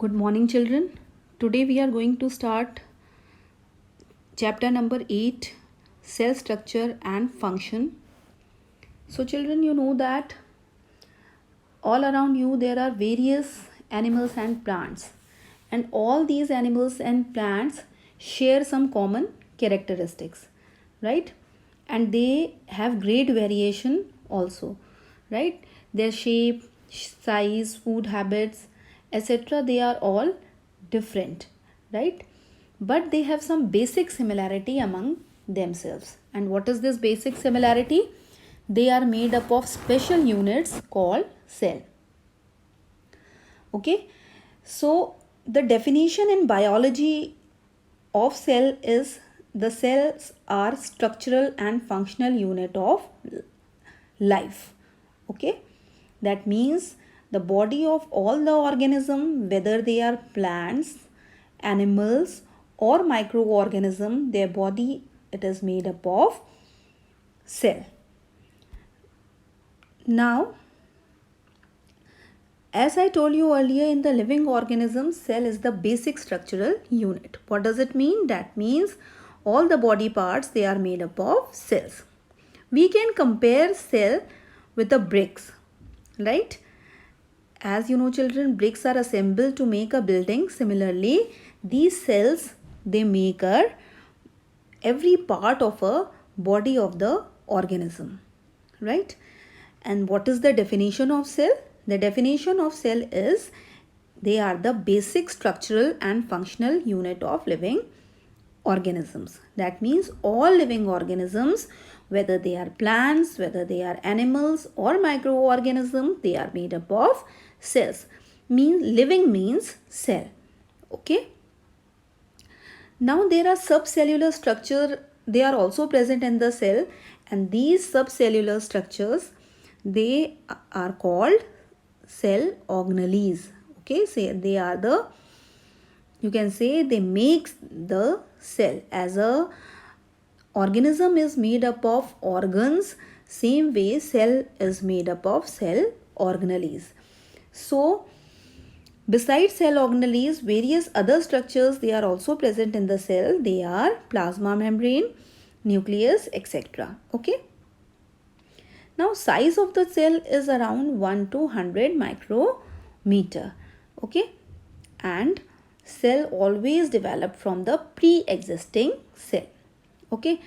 Good morning, children. Today we are going to start chapter number 8, Cell Structure and Function. So, children, you know that all around you there are various animals and plants, and all these animals and plants share some common characteristics, right? And they have great variation also, right? Their shape, size, food habits, etc., they are all different, right? But they have some basic similarity among themselves. And what is this basic similarity? They are made up of special units called cell. Okay, so the definition in biology of cell is the cells are structural and functional unit of life. Okay, that means the body of all the organism, whether they are plants, animals or microorganism, their body, it is made up of cell. Now, as I told you earlier, in the living organism, cell is the basic structural unit. What does it mean? That means all the body parts, they are made up of cells. We can compare cell with the bricks, right? As you know, children, bricks are assembled to make a building. Similarly, these cells, they make every part of a body of the organism, right? And what is the definition of cell? The definition of cell is they are the basic structural and functional unit of living organisms. That means all living organisms, whether they are plants, whether they are animals or microorganisms, they are made up of cells. Living means cell. Okay. Now there are subcellular structure, they are also present in the cell, and these subcellular structures, they are called cell organelles. Okay, say they are the, you can say they make the cell. As a organism is made up of organs, same way cell is made up of cell organelles. So besides cell organelles, various other structures, they are also present in the cell. They are plasma membrane, nucleus, etc. Okay. Now size of the cell is around 1 to 100 micrometer. Okay. And cell always develop from the pre-existing cell. Okay.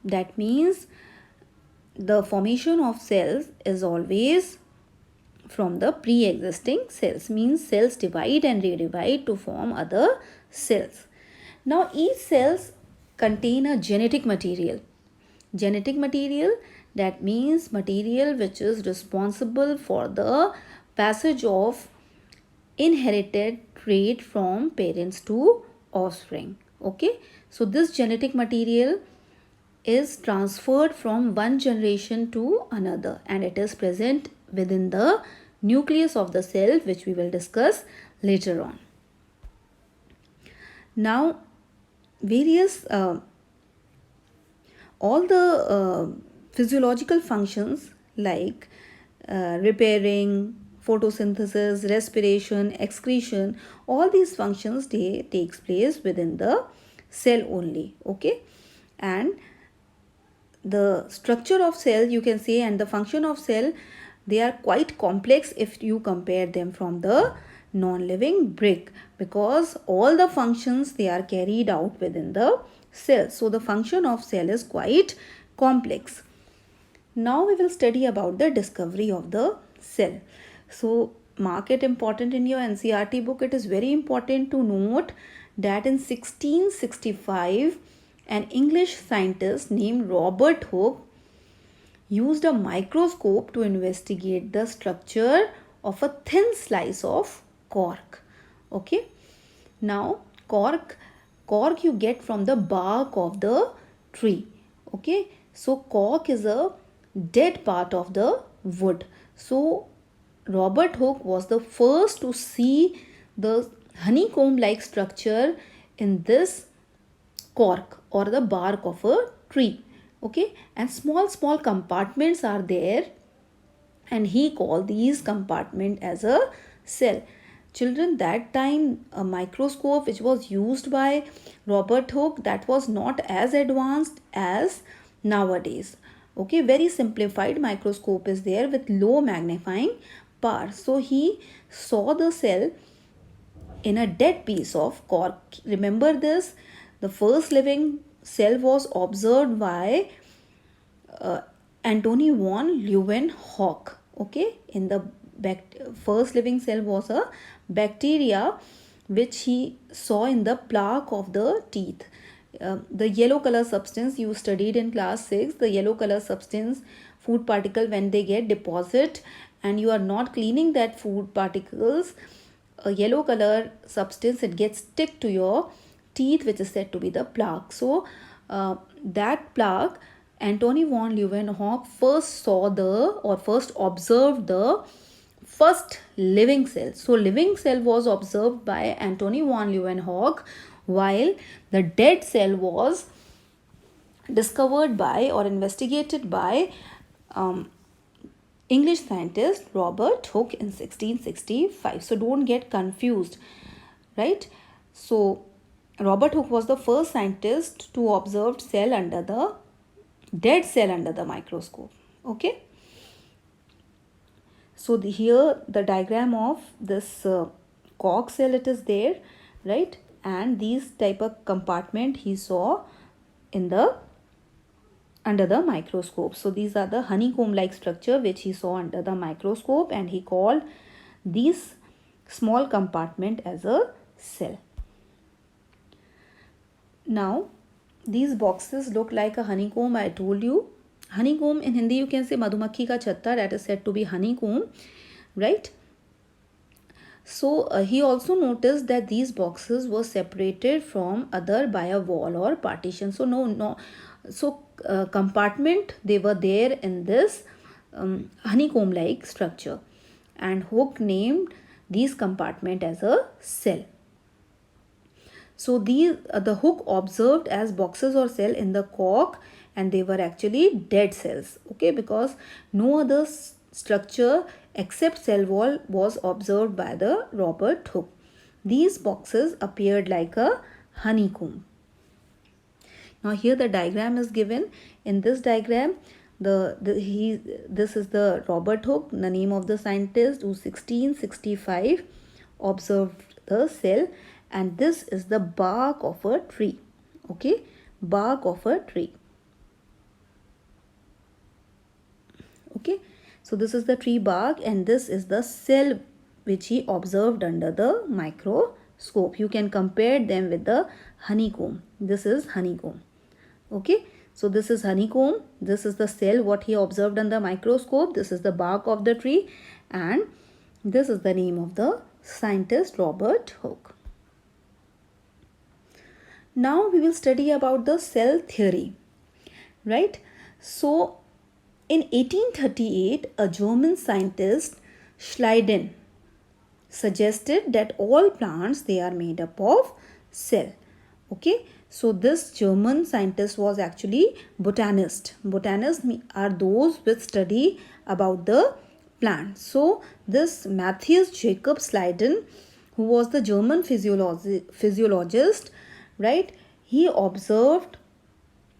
That means the formation of cells is always from the pre-existing cells, means cells divide and redivide to form other cells. Now each cells contain a genetic material. Genetic material, that means material which is responsible for the passage of inherited trait from parents to offspring. Okay, so this genetic material is transferred from one generation to another, and it is present within the nucleus of the cell, which we will discuss later on. Now various all the physiological functions like repairing, photosynthesis, respiration, excretion, all these functions, they takes place within the cell only. Okay, and the structure of cell, you can say, and the function of cell, they are quite complex if you compare them from the non-living brick, because all the functions, they are carried out within the cell. So the function of cell is quite complex. Now we will study about the discovery of the cell. So mark it important in your NCERT book. It is very important to note that in 1665, an English scientist named Robert Hooke used a microscope to investigate the structure of a thin slice of cork. Okay. Now cork you get from the bark of the tree. Okay. So cork is a dead part of the wood. So Robert Hooke was the first to see the honeycomb like structure in this cork or the bark of a tree. Okay, and small compartments are there, and he called these compartment as a cell. Children, that time a microscope which was used by Robert Hooke, that was not as advanced as nowadays. Okay, very simplified microscope is there with low magnifying power. So he saw the cell in a dead piece of cork. Remember this? The first living cell was observed by uh, Antony von Leeuwenhoek. Okay, in the first living cell was a bacteria which he saw in the plaque of the teeth. The yellow color substance you studied in class 6, the yellow color substance, food particle, when they get deposit and you are not cleaning that food particles, a yellow color substance, it gets stick to your teeth, which is said to be the plaque. So that plaque, Antony von Leeuwenhoek first saw first observed the first living cell. So living cell was observed by Antony von Leeuwenhoek, while the dead cell was discovered by or investigated by English scientist Robert Hooke in 1665. So don't get confused, right? So Robert Hooke was the first scientist to observe cell under the dead cell under the microscope. Okay. So here the diagram of this cork cell, it is there, right? And these type of compartment he saw in the under the microscope. So these are the honeycomb like structure which he saw under the microscope, and he called these small compartment as a cell. Now these boxes look like a honeycomb. I told you honeycomb in Hindi you can say madhumakhi ka chatta, that is said to be honeycomb, right? So he also noticed that these boxes were separated from other by a wall or partition. So compartment, they were there in this honeycomb like structure, and Hooke named these compartment as a cell. So these the Hooke observed as boxes or cell in the cork, and they were actually dead cells. Okay, because no other structure except cell wall was observed by the Robert Hooke. These boxes appeared like a honeycomb. Now here the diagram is given. In this diagram, this is the Robert Hooke, the name of the scientist, who 1665 observed the cell, and this is the bark of a tree. Okay, bark of a tree. Okay, so this is the tree bark, and this is the cell which he observed under the microscope. You can compare them with the honeycomb. This is honeycomb. Okay, so this is honeycomb, this is the cell what he observed under the microscope, this is the bark of the tree, and this is the name of the scientist Robert Hooke. Now we will study about the cell theory, right? So in 1838, a German scientist, Schleiden, suggested that all plants, they are made up of cell. Okay, so this German scientist was actually botanist. Botanists are those which study about the plant. So this Matthias Jacob Schleiden, who was the German physiologist, right? He observed,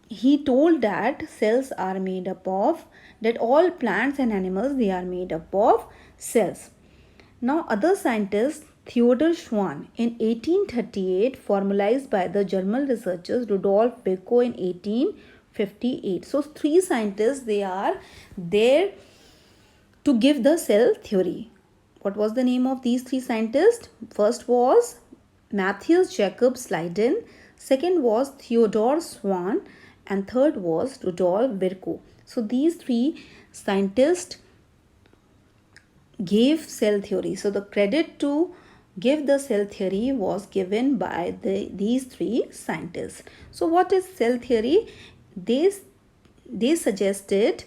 he told that cells are made up of, that all plants and animals, they are made up of cells. Now other scientists, Theodor Schwann in 1838, formalized by the German researchers Rudolf Virchow in 1858. So three scientists, they are there to give the cell theory. What was the name of these three scientists? First was Matthias Jacob Schleiden, second was Theodor Schwann, and third was Rudolf Virchow. So these three scientists gave cell theory. So the credit to give the cell theory was given by these three scientists. So what is cell theory? They suggested,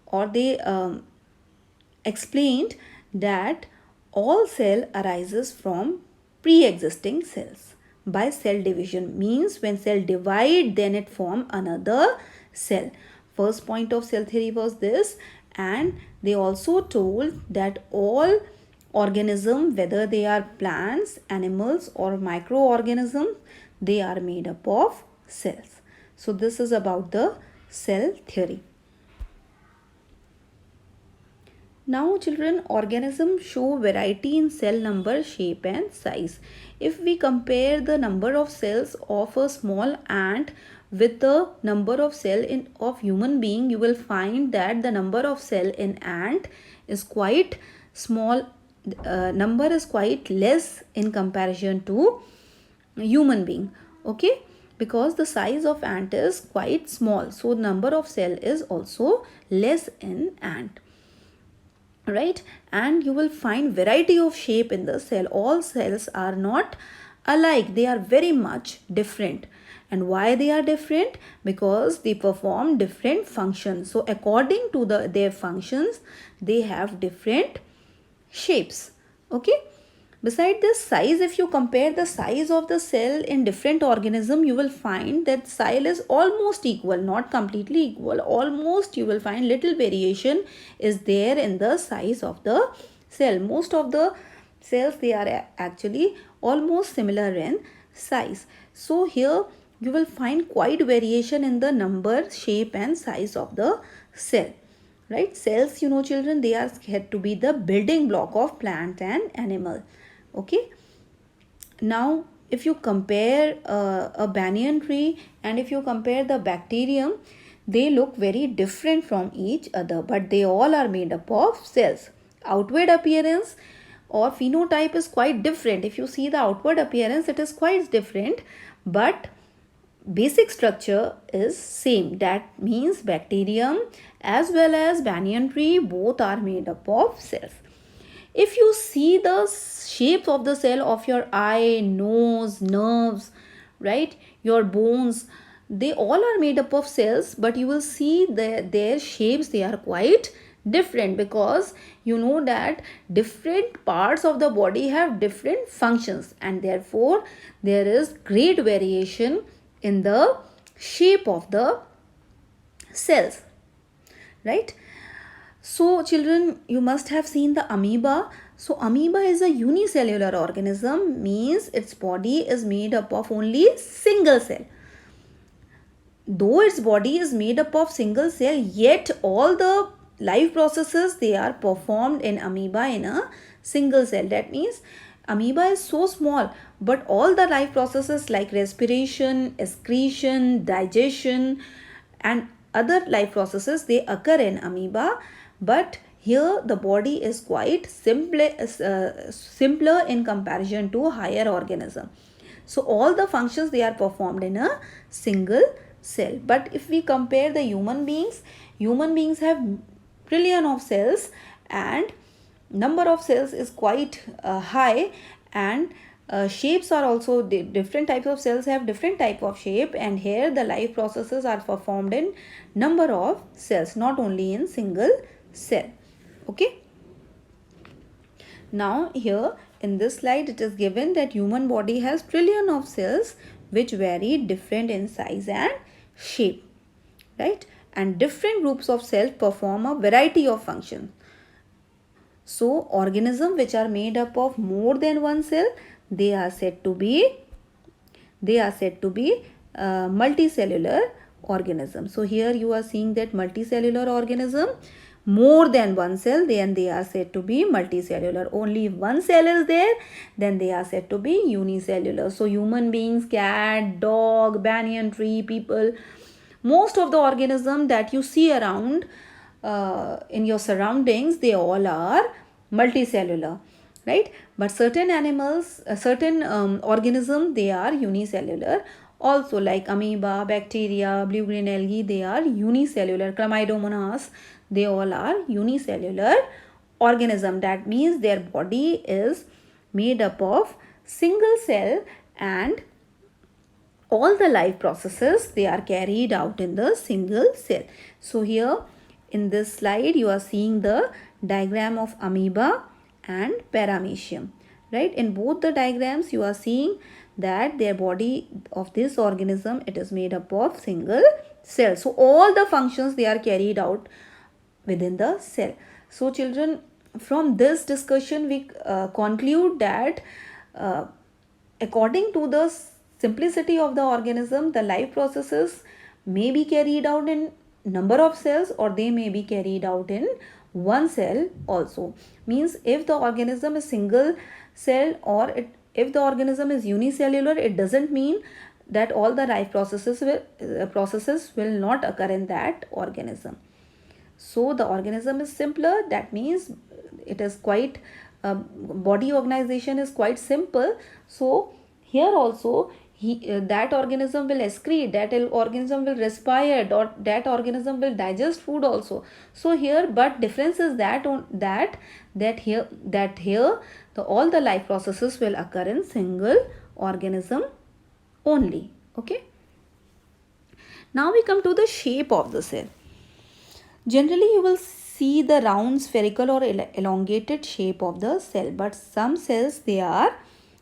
or they explained that all cell arises from pre-existing cells by cell division. Means when cell divide, then it form another cell. First point of cell theory was this, and they also told that all organism, whether they are plants, animals or microorganisms, they are made up of cells. So this is about the cell theory. Now children, organisms show variety in cell number, shape and size. If we compare the number of cells of a small ant with the number of cell of human being, you will find that the number of cell in ant is quite small. Number is quite less in comparison to human being. Okay, because the size of ant is quite small, so number of cell is also less in ant, right? And you will find variety of shape in the cell. All cells are not alike, they are very much different. And why they are different? Because they perform different functions. So according to their functions, they have different shapes. Okay, beside this size, if you compare the size of the cell in different organism, you will find that size is almost equal, not completely equal, almost. You will find little variation is there in the size of the cell. Most of the cells, they are actually almost similar in size. So here you will find quite variation in the number, shape and size of the cell, right? Cells, you know children, they are said to be the building block of plant and animal. Okay, now if you compare a banyan tree and if you compare the bacterium, they look very different from each other, but they all are made up of cells. Outward appearance or phenotype is quite different. If you see the outward appearance, it is quite different, but basic structure is same. That means bacterium as well as banyan tree, both are made up of cells. If you see the shapes of the cell of your eye, nose, nerves, right, your bones, they all are made up of cells, but you will see their shapes, they are quite different, because you know that different parts of the body have different functions, and therefore there is great variation in the shape of the cells, right? So children, you must have seen the amoeba. So amoeba is a unicellular organism, means its body is made up of only single cell. Though its body is made up of single cell, yet all the life processes, they are performed in amoeba in a single cell. That means amoeba is so small, but all the life processes like respiration, excretion, digestion and other life processes, they occur in amoeba. But here the body is quite simpler in comparison to higher organism. So all the functions, they are performed in a single cell. But if we compare the human beings have trillion of cells, and number of cells is quite high, and shapes are also different types of cells have different type of shape, and here the life processes are performed in number of cells, not only in single cell. Okay, now here in this slide it is given that human body has trillion of cells which vary different in size and shape, right? And different groups of cells perform a variety of functions. So organisms which are made up of more than one cell, they are said to be multicellular organism. So here you are seeing that multicellular organism, more than one cell, then they are said to be multicellular. Only one cell is there, then they are said to be unicellular. So human beings, cat, dog, banyan tree, people, most of the organism that you see around in your surroundings, they all are multicellular, right? But certain animals, certain organisms, they are unicellular. Also like amoeba, bacteria, blue-green algae, they are unicellular. Chlamydomonas, they all are unicellular organism. That means their body is made up of single cell, and all the life processes, they are carried out in the single cell. So here in this slide you are seeing the diagram of amoeba and paramecium, right? In both the diagrams you are seeing that their body of this organism, it is made up of single cell. So all the functions, they are carried out within the cell. So children, from this discussion we conclude that uh, according to the simplicity of the organism, the life processes may be carried out in number of cells or they may be carried out in one cell also. Means if the organism is single cell or if the organism is unicellular, it doesn't mean that all the life processes will not occur in that organism. So the organism is simpler, that means it is quite body organization is quite simple. So here also that organism will excrete, that organism will respire, or that organism will digest food also. So here, but difference is that here the all the life processes will occur in single organism only. Okay, now we come to the shape of the cell. Generally, you will see the round, spherical or elongated shape of the cell, but some cells they are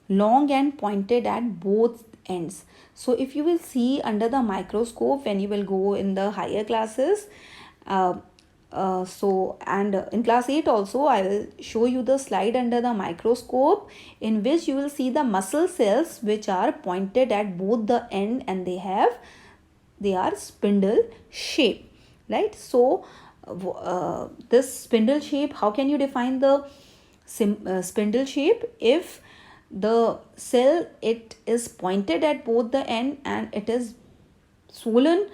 long and pointed at both ends. So if you will see under the microscope when you will go in the higher classes, and in class 8 also I will show you the slide under the microscope in which you will see the muscle cells which are pointed at both the end and they are spindle shape, right? So this spindle shape, how can you define the spindle shape? If the cell it is pointed at both the end and it is swollen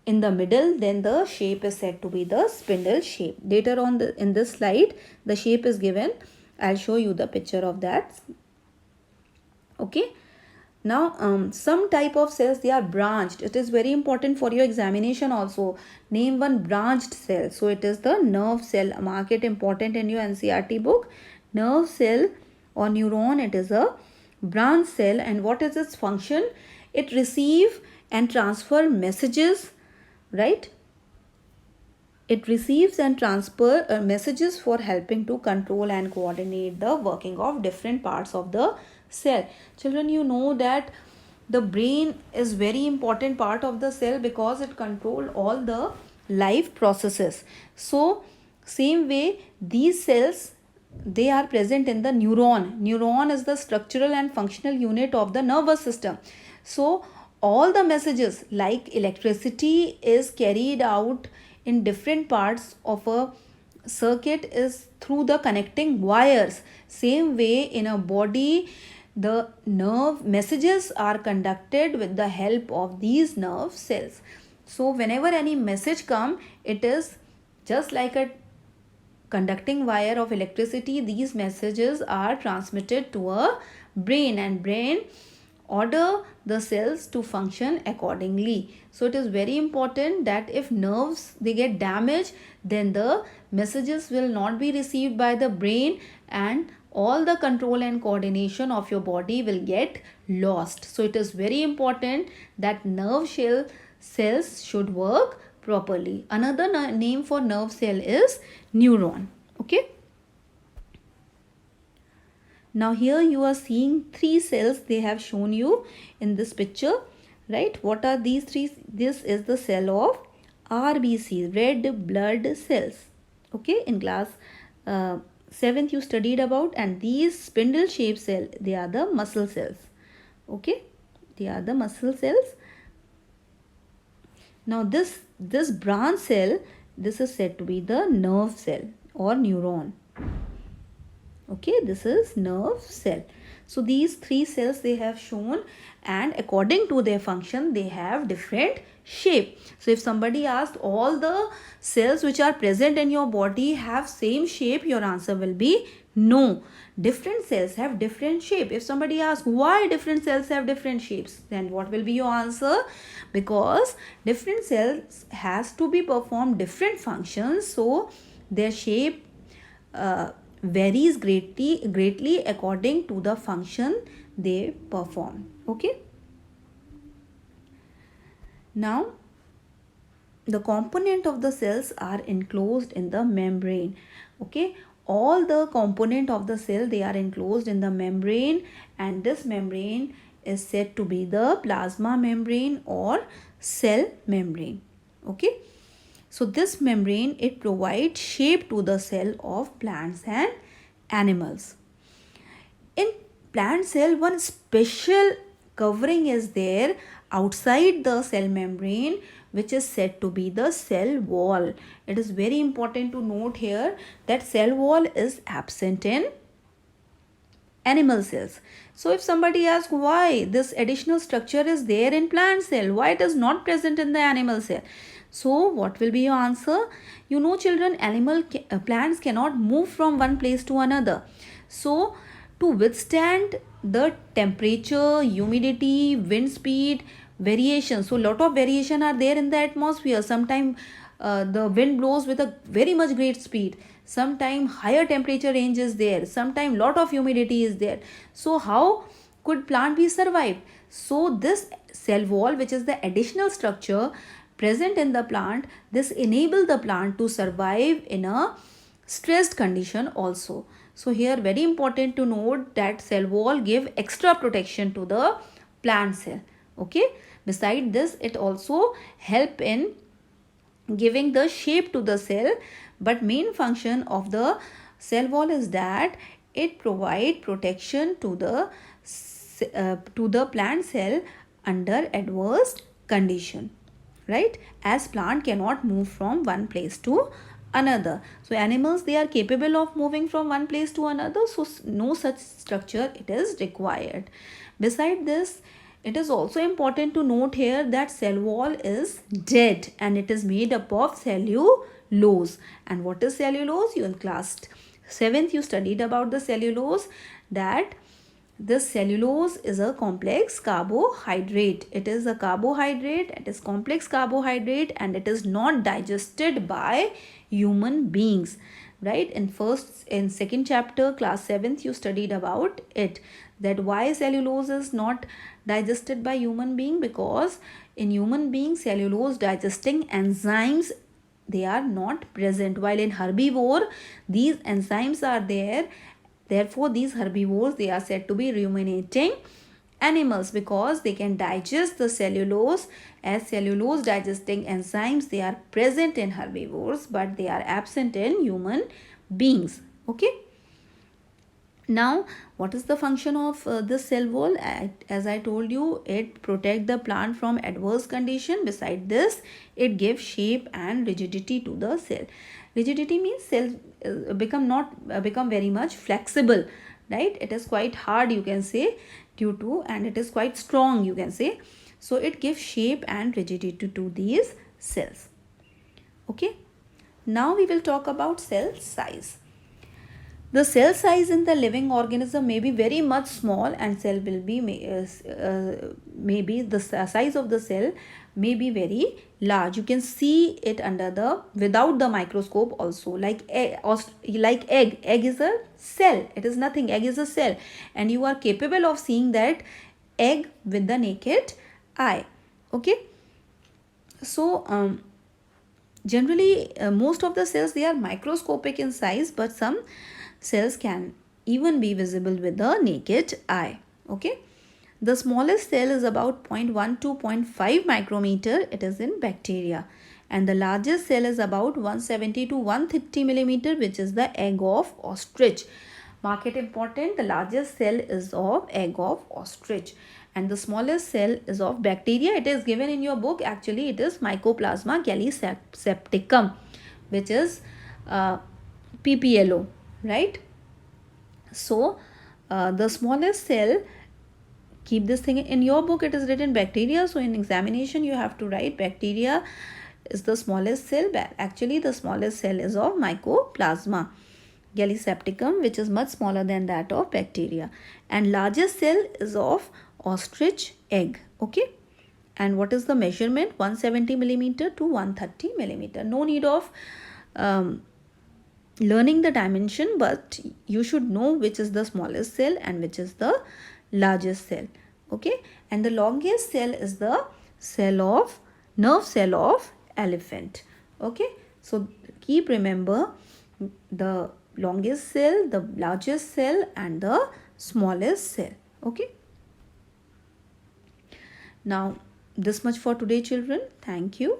in the middle, then the shape is said to be the spindle shape. Later on in this slide the shape is given. I'll show you the picture of that. Okay, now some type of cells they are branched. It is very important for your examination also. Name one branched cell. So it is the nerve cell. Mark it important in your NCERT book. Nerve cell or neuron, it is a branch cell. And what is its function? It receive and transfer messages, right? It receives and transfer messages for helping to control and coordinate the working of different parts of the cell. Children, you know that the brain is very important part of the cell because it control all the life processes. So same way these cells they are present in the neuron. Neuron is the structural and functional unit of the nervous system. So all the messages like electricity is carried out in different parts of a circuit is through the connecting wires. Same way in a body the nerve messages are conducted with the help of these nerve cells. So whenever any message come, it is just like a conducting wire of electricity. These messages are transmitted to a brain and brain order the cells to function accordingly. So it is very important that if nerves they get damaged, then the messages will not be received by the brain and all the control and coordination of your body will get lost. So it is very important that nerve cells should work properly. Another name for nerve cell is neuron. Okay. Now here you are seeing three cells they have shown you in this picture, right? What are these three? This is the cell of RBC, red blood cells. Okay, in class 7th you studied about, and these spindle shaped cell they are the muscle cells. Okay, they are the muscle cells. Now this branch cell, this is said to be the nerve cell or neuron. Okay, this is nerve cell. So these three cells they have shown, and according to their function they have different shape. So if somebody asked all the cells which are present in your body have same shape, your answer will be no. Different cells have different shape. If somebody asks why different cells have different shapes, then what will be your answer? Because different cells has to be perform different functions, so their shape varies greatly according to the function they perform. Okay, now the component of the cells are enclosed in the membrane. Okay, all the component of the cell they are enclosed in the membrane, and this membrane is said to be the plasma membrane or cell membrane. Okay, So this membrane, it provides shape to the cell of plants and animals. In plant cell, one special covering is there outside the cell membrane, which is said to be the cell wall. It is very important to note here that cell wall is absent in animal cells. So if somebody asks why this additional structure is there in plant cell, why it is not present in the animal cell, so what will be your answer? You know children, plants cannot move from one place to another. So to withstand the temperature, humidity, wind speed variation, so lot of variation are there in the atmosphere. Sometimes the wind blows with a very much great speed, sometimes higher temperature range is there, sometimes lot of humidity is there. So how could plant be survived? So this cell wall, which is the additional structure present in the plant, this enable the plant to survive in a stressed condition also. So here very important to note that cell wall give extra protection to the plant cell. Okay, beside this, it also help in giving the shape to the cell, but main function of the cell wall is that it provide protection to the plant cell under adverse condition, right, as plant cannot move from one place to another. So animals, they are capable of moving from one place to another, so no such structure it is required. Beside this, it is also important to note here that cell wall is dead and it is made up of cellulose. And what is cellulose? You in class 7th you studied about the cellulose, that this cellulose is a complex carbohydrate. It is a carbohydrate, it is complex carbohydrate, and it is not digested by human beings, right? In second chapter class 7th you studied about it, that why cellulose is not digested by human being, because in human being cellulose digesting enzymes, they are not present, while in herbivore these enzymes are there. Therefore these herbivores, they are said to be ruminating animals because they can digest the cellulose, as cellulose digesting enzymes, they are present in herbivores but they are absent in human beings. Okay, now what is the function of this cell wall? As I told you, it protect the plant from adverse condition. Beside this, it gives shape and rigidity to the cell. Rigidity means cell become very much flexible, right? It is quite hard, you can say, due to, and it is quite strong, you can say. So it gives shape and rigidity to these cells. Okay, now we will talk about cell size. The cell size in the living organism may be very much small, and cell will be maybe the size of the cell may be very large. You can see it under the without the microscope also, like egg. Egg is a cell. It is nothing. Egg is a cell, and you are capable of seeing that egg with the naked eye. Okay, so generally most of the cells, they are microscopic in size, but some cells can even be visible with the naked eye. Okay, the smallest cell is about 0.1 to 0.5 micrometer. It is in bacteria, and the largest cell is about 170 to 130 millimeter, which is the egg of ostrich. Mark it important, the largest cell is of egg of ostrich, and the smallest cell is of bacteria. It is given in your book. Actually it is Mycoplasma gallisepticum, which is PPLO, right? So the smallest cell, keep this thing in your book, it is written bacteria. So in examination you have to write bacteria is the smallest cell. Actually the smallest cell is of Mycoplasma gallisepticum, which is much smaller than that of bacteria, and largest cell is of ostrich egg. Okay, and what is the measurement? 170 millimeter to 130 millimeter. No need of learning the dimension, but you should know which is the smallest cell and which is the largest cell. Okay, and the longest cell is the nerve cell of elephant. Okay, so keep remember the longest cell, the largest cell, and the smallest cell. Okay, now this much for today children. Thank you.